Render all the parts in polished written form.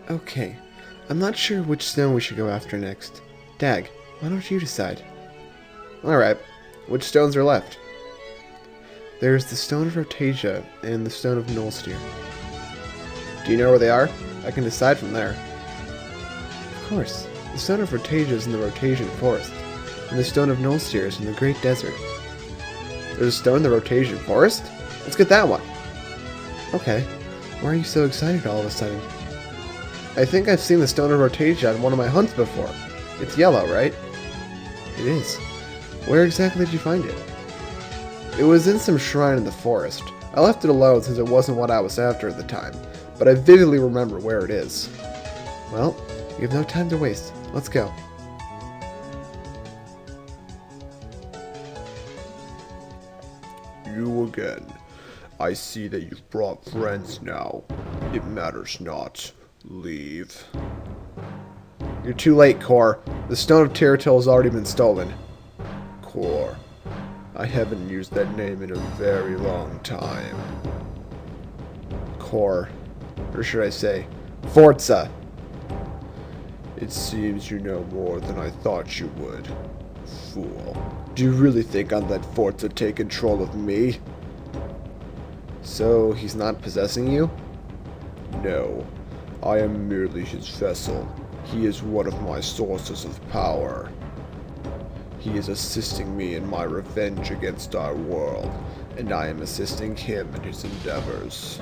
Okay, I'm not sure which stone we should go after next. Dag, why don't you decide? Alright, which stones are left? There's the Stone of Rotasia and the Stone of Nullsteer. Do you know where they are? I can decide from there. Of course. The Stone of Rotasia is in the Rotasian Forest, and the Stone of Nullsteer is in the Great Desert. There's a stone in the Rotasian Forest? Let's get that one. Okay. Why are you so excited all of a sudden? I think I've seen the Stone of Rotasia on one of my hunts before. It's yellow, right? It is. Where exactly did you find it? It was in some shrine in the forest. I left it alone since it wasn't what I was after at the time, but I vividly remember where it is. Well, we have no time to waste. Let's go. You again. I see that you've brought friends now. It matters not. Leave. You're too late, Core. The Stone of Teratil has already been stolen. Core. I haven't used that name in a very long time. Core. Or should I say, Forza. It seems you know more than I thought you would. Fool. Do you really think I'd let Forza take control of me? So, he's not possessing you? No. I am merely his vessel. He is one of my sources of power. He is assisting me in my revenge against our world, and I am assisting him in his endeavors.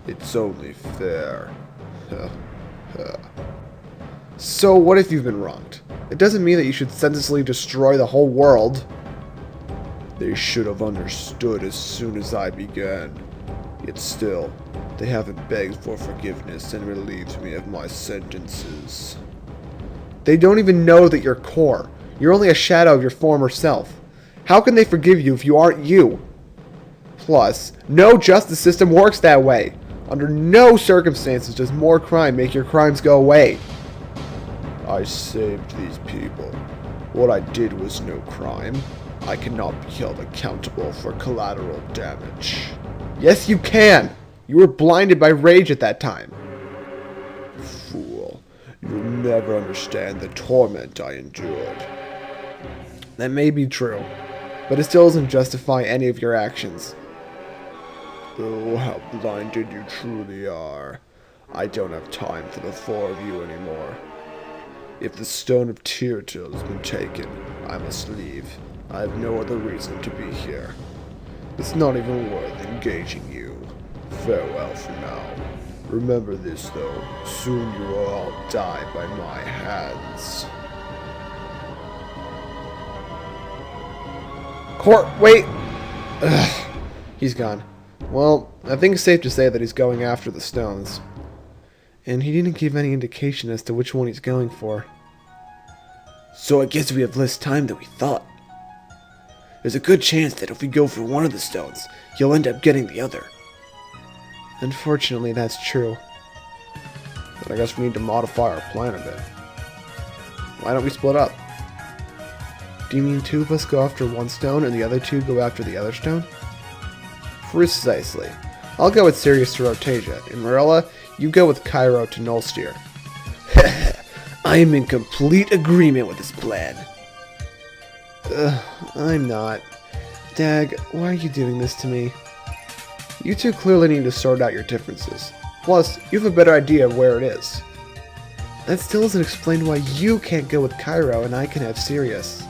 It's only fair. So what if you've been wronged? It doesn't mean that you should senselessly destroy the whole world. They should have understood as soon as I began. Yet still, they haven't begged for forgiveness and relieved me of my sentences. They don't even know that you're Core. You're only a shadow of your former self. How can they forgive you if you aren't you? Plus, no justice system works that way. Under no circumstances does more crime make your crimes go away. I saved these people. What I did was no crime. I cannot be held accountable for collateral damage. Yes, you can! You were blinded by rage at that time. Fool. You'll never understand the torment I endured. That may be true, but it still doesn't justify any of your actions. Oh, how blinded you truly are. I don't have time for the four of you anymore. If the Stone of Teratil has been taken, I must leave. I have no other reason to be here. It's not even worth engaging you. Farewell for now. Remember this, though. Soon you will all die by my hands. Wait! Ugh. He's gone. Well, I think it's safe to say that he's going after the stones. And he didn't give any indication as to which one he's going for. So I guess we have less time than we thought. There's a good chance that if we go for one of the stones, he'll end up getting the other. Unfortunately, that's true. But I guess we need to modify our plan a bit. Why don't we split up? Do you mean two of us go after one stone and the other two go after the other stone? Precisely. I'll go with Sirius to Rotasia, and Marilla, you go with Cairo to Nullsteer. I am in complete agreement with this plan. I'm not. Dag, why are you doing this to me? You two clearly need to sort out your differences. Plus, you have a better idea of where it is. That still doesn't explain why you can't go with Cairo and I can have Sirius.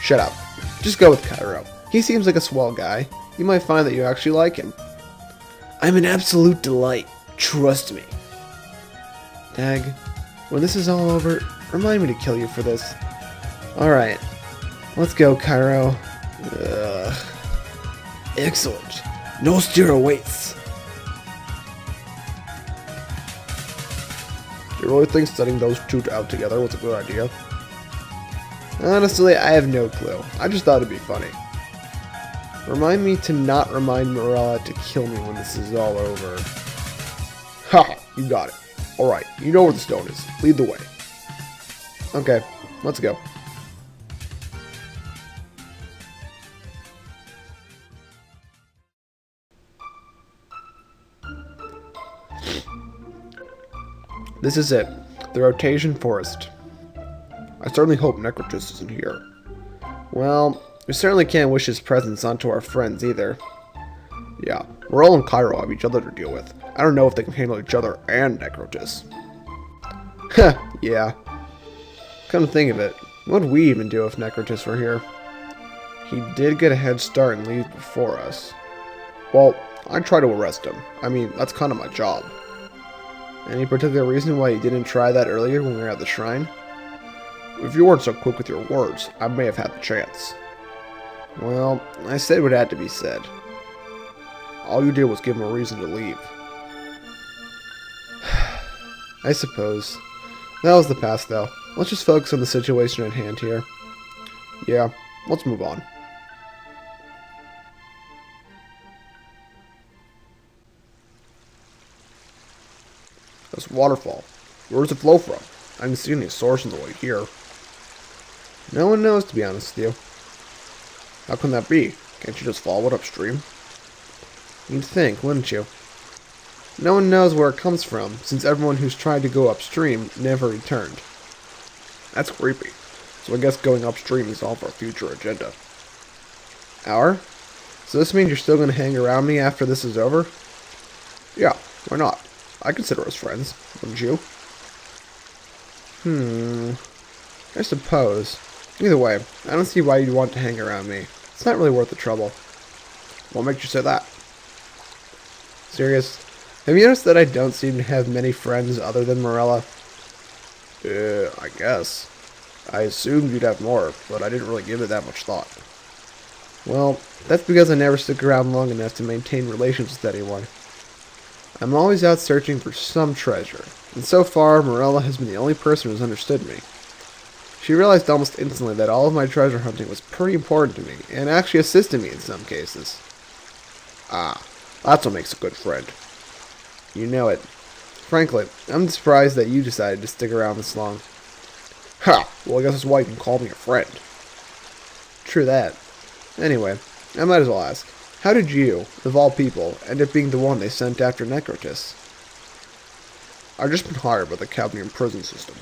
Shut up. Just go with Cairo. He seems like a swell guy. You might find that you actually like him. I'm an absolute delight. Trust me. Dag, when this is all over, remind me to kill you for this. Alright. Let's go, Cairo. Ugh. Excellent. No steer awaits. Do you really think setting those two out together was a good idea? Honestly, I have no clue. I just thought it'd be funny. Remind me to not remind Morella to kill me when this is all over. Ha! You got it. Alright, you know where the stone is. Lead the way. Okay, let's go. This is it. The Rotation Forest. I certainly hope Necrotis isn't here. Well, we certainly can't wish his presence onto our friends either. Yeah, Morel and Cairo have each other to deal with. I don't know if they can handle each other and Necrotis. Heh, yeah. Come to think of it, what would we even do if Necrotis were here? He did get a head start and leave before us. Well, I'd try to arrest him. I mean, that's kind of my job. Any particular reason why you didn't try that earlier when we were at the shrine? If you weren't so quick with your words, I may have had the chance. Well, I said what had to be said. All you did was give him a reason to leave. I suppose. That was the past, though. Let's just focus on the situation at hand here. Yeah, let's move on. This waterfall. Where does it flow from? I didn't see any source on the way here. No one knows, to be honest with you. How can that be? Can't you just follow it upstream? You'd think, wouldn't you? No one knows where it comes from, since everyone who's tried to go upstream never returned. That's creepy. So I guess going upstream is all of our future agenda. Our? So this means you're still going to hang around me after this is over? Yeah, why not? I consider us friends, wouldn't you? I suppose. Either way, I don't see why you'd want to hang around me. It's not really worth the trouble. What makes you say that? Serious? Have you noticed that I don't seem to have many friends other than Morella? I guess. I assumed you'd have more, but I didn't really give it that much thought. Well, that's because I never stick around long enough to maintain relations with anyone. I'm always out searching for some treasure, and so far, Morella has been the only person who's understood me. She realized almost instantly that all of my treasure hunting was pretty important to me, and actually assisted me in some cases. Ah, that's what makes a good friend. You know it. Frankly, I'm surprised that you decided to stick around this long. Ha! Well, I guess that's why you can call me a friend. True that. Anyway, I might as well ask, how did you, of all people, end up being the one they sent after Necrotis? I've just been hired by the Cadmium prison system.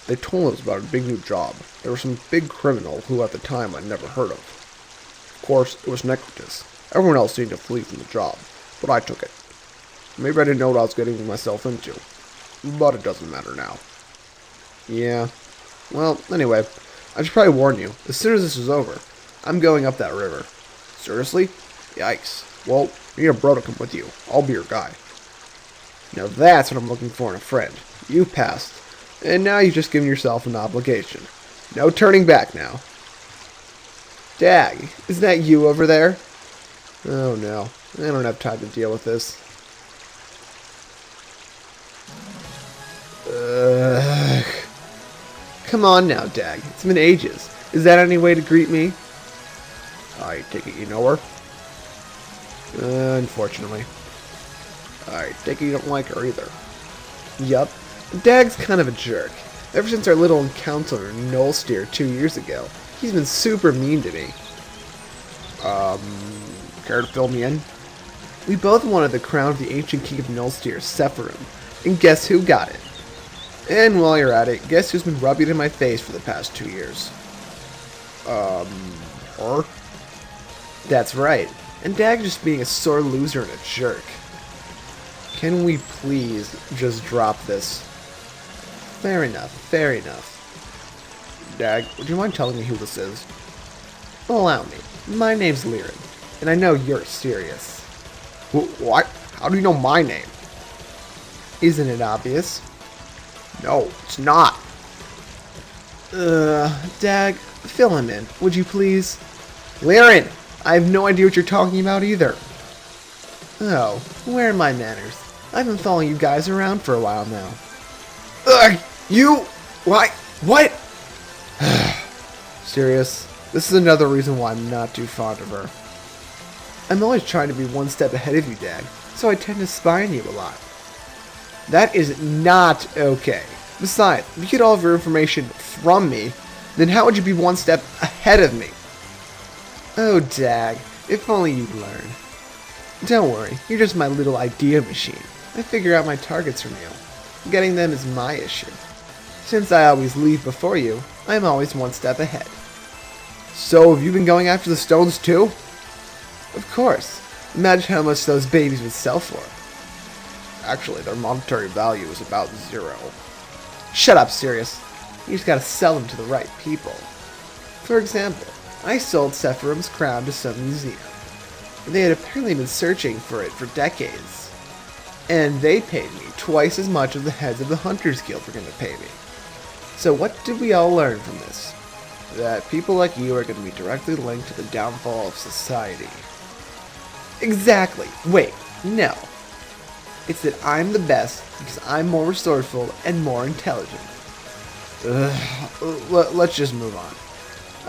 They told us about a big new job. There was some big criminal who at the time I'd never heard of. Of course, it was Necrotis. Everyone else seemed to flee from the job, but I took it. Maybe I didn't know what I was getting myself into, but it doesn't matter now. Yeah. Well, anyway, I should probably warn you, as soon as this is over, I'm going up that river. Seriously? Yikes. Well, you need a bro to come with you. I'll be your guy. Now that's what I'm looking for in a friend. You passed, and now you've just given yourself an obligation. No turning back now. Dag, is that you over there? Oh no, I don't have time to deal with this. Come on now, Dag. It's been ages. Is that any way to greet me? I take it you know her? Unfortunately. I take it you don't like her either. Yup. Dag's kind of a jerk. Ever since our little encounter in Nullsteer 2 years ago, he's been super mean to me. Care to fill me in? We both wanted the crown of the ancient king of Nullsteer, Sephirim, and guess who got it? And while you're at it, guess who's been rubbing it in my face for the past 2 years? Her? That's right. And Dag just being a sore loser and a jerk. Can we please just drop this? Fair enough, fair enough. Dag, would you mind telling me who this is? Allow me. My name's Liren, and I know you're serious. What? How do you know my name? Isn't it obvious? No, it's not. Dag, fill him in, would you please? Liren! I have no idea what you're talking about either. Oh, where are my manners? I've been following you guys around for a while now. You? Why? What? Serious? This is another reason why I'm not too fond of her. I'm always trying to be one step ahead of you, Dag, so I tend to spy on you a lot. That is not okay. Besides, if you get all of your information from me, then how would you be one step ahead of me? Oh, Dag, if only you'd learn. Don't worry, you're just my little idea machine. I figure out my targets from you. Getting them is my issue. Since I always leave before you, I'm always one step ahead. So have you been going after the stones too? Of course. Imagine how much those babies would sell for. Actually, their monetary value is about 0. Shut up, Sirius. You just gotta sell them to the right people. For example, I sold Sephirum's crown to some museum. They had apparently been searching for it for decades. And they paid me twice as much as the heads of the Hunters Guild were gonna pay me. So what did we all learn from this? That people like you are gonna be directly linked to the downfall of society. Exactly. Wait, no. It's that I'm the best because I'm more resourceful and more intelligent. Let's just move on.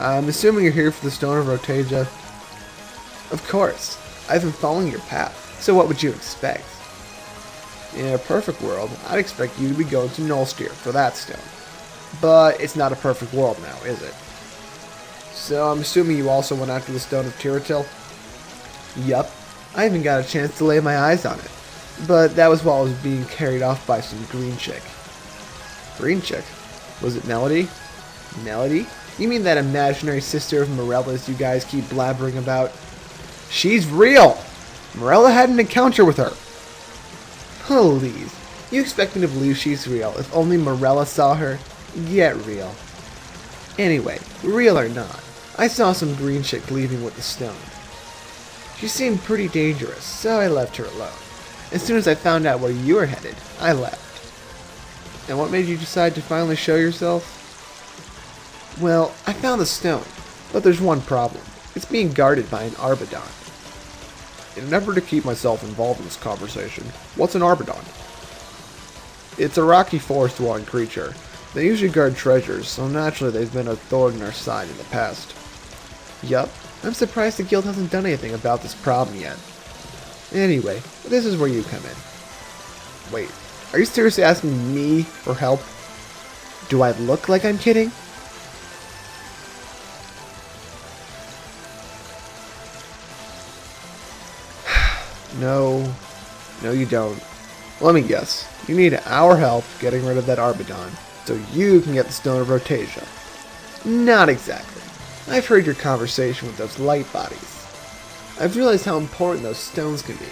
I'm assuming you're here for the Stone of Rotaja. Of course. I've been following your path, so what would you expect? In a perfect world, I'd expect you to be going to Nullsteer for that stone. But it's not a perfect world now, is it? So I'm assuming you also went after the Stone of Tiratil? Yup. I even got a chance to lay my eyes on it. But that was while I was being carried off by some green chick. Green chick? Was it Melody? Melody? You mean that imaginary sister of Morella's you guys keep blabbering about? She's real! Morella had an encounter with her. Please. You expect me to believe she's real if only Morella saw her? Get real. Anyway, real or not, I saw some green chick leaving with the stone. She seemed pretty dangerous, so I left her alone. As soon as I found out where you were headed, I left. And what made you decide to finally show yourself? Well, I found the stone, but there's one problem. It's being guarded by an Arbidon. In an effort to keep myself involved in this conversation, what's an Arbidon? It's a rocky forest-dwelling creature. They usually guard treasures, so naturally they've been a thorn in our side in the past. Yup, I'm surprised the guild hasn't done anything about this problem yet. Anyway, this is where you come in. Wait, are you seriously asking me for help? Do I look like I'm kidding? No, you don't. Let me guess. You need our help getting rid of that Arbidon, so you can get the Stone of Rotaja. Not exactly. I've heard your conversation with those light bodies. I've realized how important those stones can be,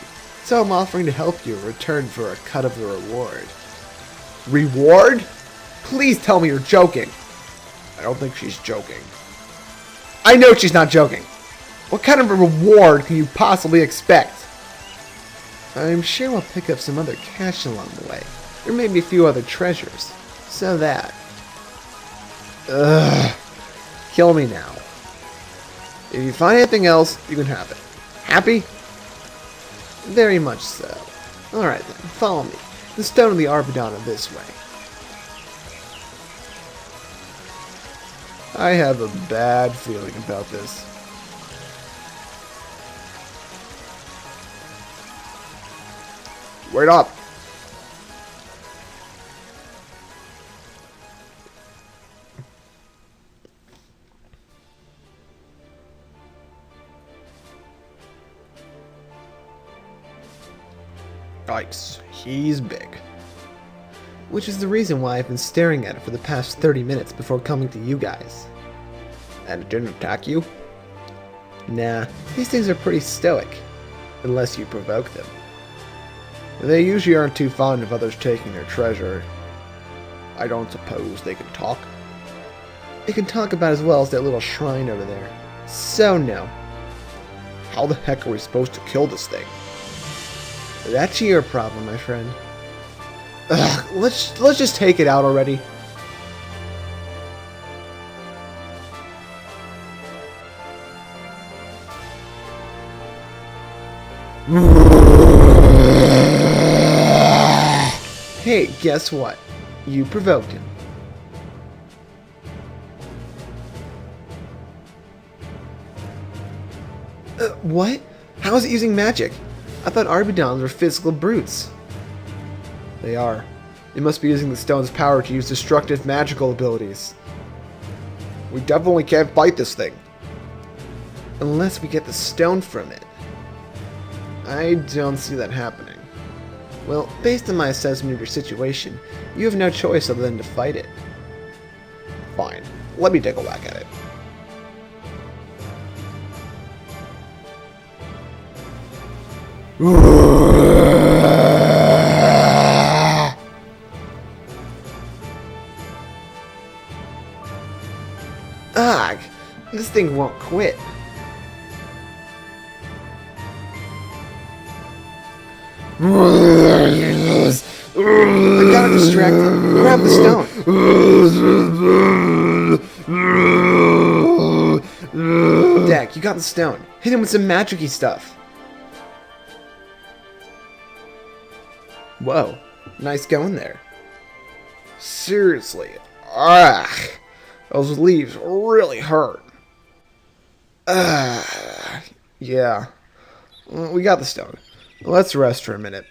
so I'm offering to help you in return for a cut of the reward. Reward? Please tell me you're joking. I don't think she's joking. I know she's not joking. What kind of a reward can you possibly expect? I'm sure we'll pick up some other cash along the way. Or maybe a few other treasures. So that... Ugh. Kill me now. If you find anything else, you can have it. Happy? Very much so. Alright then, follow me. The stone and the Arbidon are this way. I have a bad feeling about this. Wait up! Yikes, he's big. Which is the reason why I've been staring at it for the past 30 minutes before coming to you guys. And it didn't attack you? Nah, these things are pretty stoic. Unless you provoke them. They usually aren't too fond of others taking their treasure. I don't suppose they can talk? It can talk about as well as that little shrine over there. So no. How the heck are we supposed to kill this thing? That's your problem, my friend. Ugh, let's just take it out already. Hey, guess what? You provoked him. What? How is it using magic? I thought Arbidons were physical brutes. They are. It must be using the stone's power to use destructive magical abilities. We definitely can't fight this thing. Unless we get the stone from it. I don't see that happening. Well, based on my assessment of your situation, you have no choice other than to fight it. Fine, let me take a whack at it. Ugh! This thing won't quit. I got it distracted. Grab the stone. Dak, you got the stone. Hit him with some magic-y stuff. Whoa. Nice going there. Seriously. Ugh. Those leaves really hurt. Yeah. Well, we got the stone. Let's rest for a minute.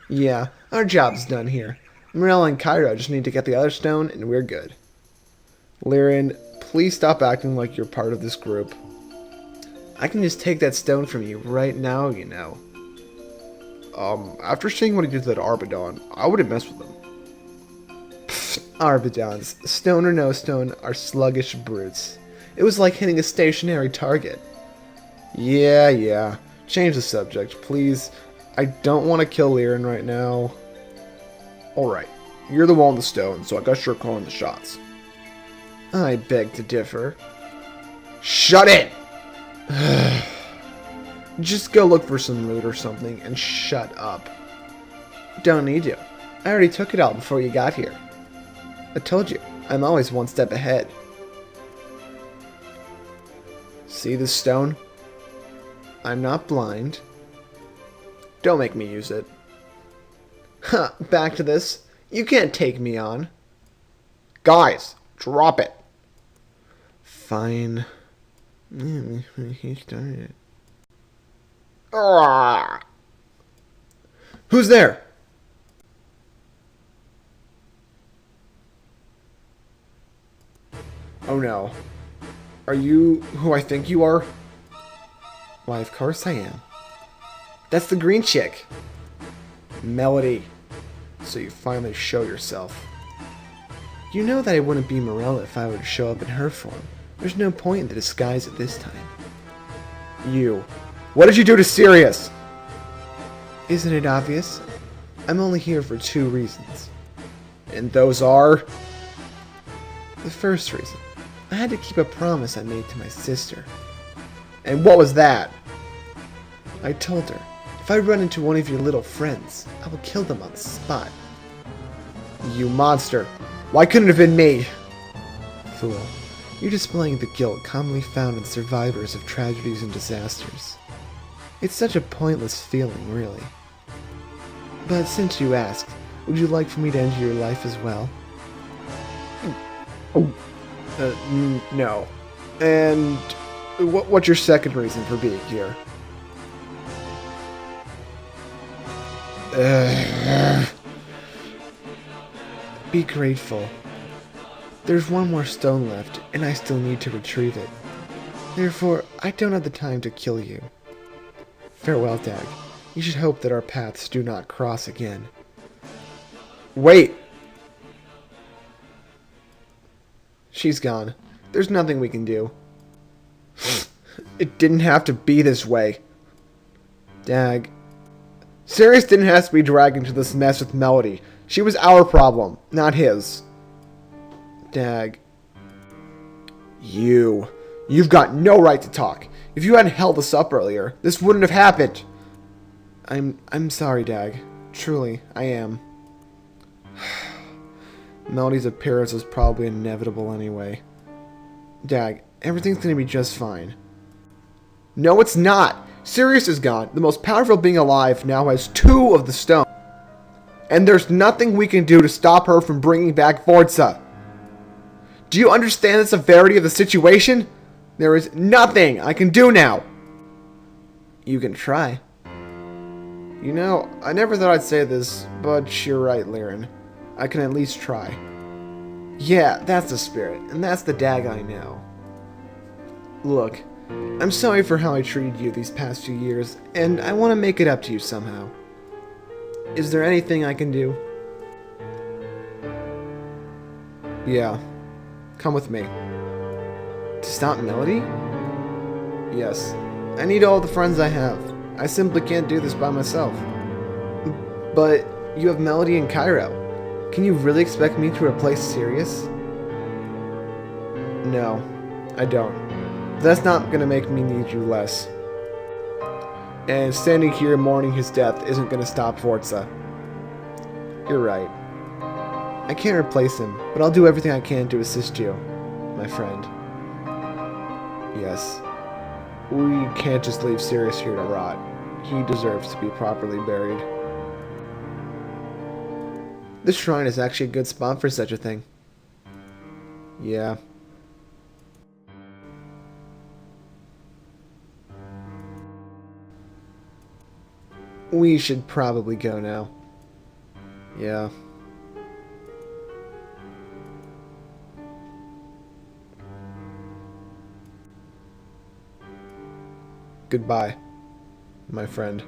Yeah, our job's done here. Morella and Cairo just need to get the other stone, and we're good. Lyran, please stop acting like you're part of this group. I can just take that stone from you right now, you know. After seeing what he did to that Arbidon, I wouldn't mess with him. Arbidons, stone or no stone, are sluggish brutes. It was like hitting a stationary target. Yeah. Change the subject, please. I don't want to kill Lyran right now. Alright, you're the one on the stone, so I guess you're calling the shots. I beg to differ. Shut it! Just go look for some loot or something and shut up. Don't need to. I already took it all before you got here. I told you, I'm always one step ahead. See this stone? I'm not blind. Don't make me use it. Huh, back to this. You can't take me on. Guys, drop it. Fine. He started it. Arrgh. Who's there? Oh no. Are you who I think you are? Why, of course I am. That's the green chick. Melody. So you finally show yourself. You know that I wouldn't be Morella if I were to show up in her form. There's no point in the disguise at this time. You. What did you do to Sirius? Isn't it obvious? I'm only here for 2 reasons. And those are? The first reason. I had to keep a promise I made to my sister. And what was that? I told her, if I run into one of your little friends, I will kill them on the spot. You monster. Why couldn't it have been me? Fool. You're displaying the guilt commonly found in survivors of tragedies and disasters. It's such a pointless feeling, really. But since you asked, would you like for me to end your life as well? No. And what's your second reason for being here? Be grateful. There's one more stone left, and I still need to retrieve it. Therefore, I don't have the time to kill you. Farewell, Dag. You should hope that our paths do not cross again. Wait! She's gone. There's nothing we can do. It didn't have to be this way. Dag. Sirius didn't have to be dragged into this mess with Melody. She was our problem, not his. Dag. You've got no right to talk. If you hadn't held us up earlier, this wouldn't have happened. I'm sorry, Dag. Truly, I am. Melody's appearance was probably inevitable anyway. Dag, everything's gonna be just fine. No, it's not. Sirius is gone. The most powerful being alive now has 2 of the stone. And there's nothing we can do to stop her from bringing back Forza. Do you understand the severity of the situation? There is nothing I can do now. You can try. You know, I never thought I'd say this, but you're right, Lyran. I can at least try. Yeah, that's the spirit, and that's the Dag I know. Look, I'm sorry for how I treated you these past few years, and I want to make it up to you somehow. Is there anything I can do? Yeah. Come with me. To stop Melody? Yes. I need all the friends I have. I simply can't do this by myself. But you have Melody and Cairo. Can you really expect me to replace Sirius? No, I don't. That's not gonna make me need you less. And standing here mourning his death isn't gonna stop Forza. You're right. I can't replace him, but I'll do everything I can to assist you, my friend. Yes. We can't just leave Sirius here to rot. He deserves to be properly buried. This shrine is actually a good spot for such a thing. Yeah. We should probably go now. Yeah. Goodbye, my friend.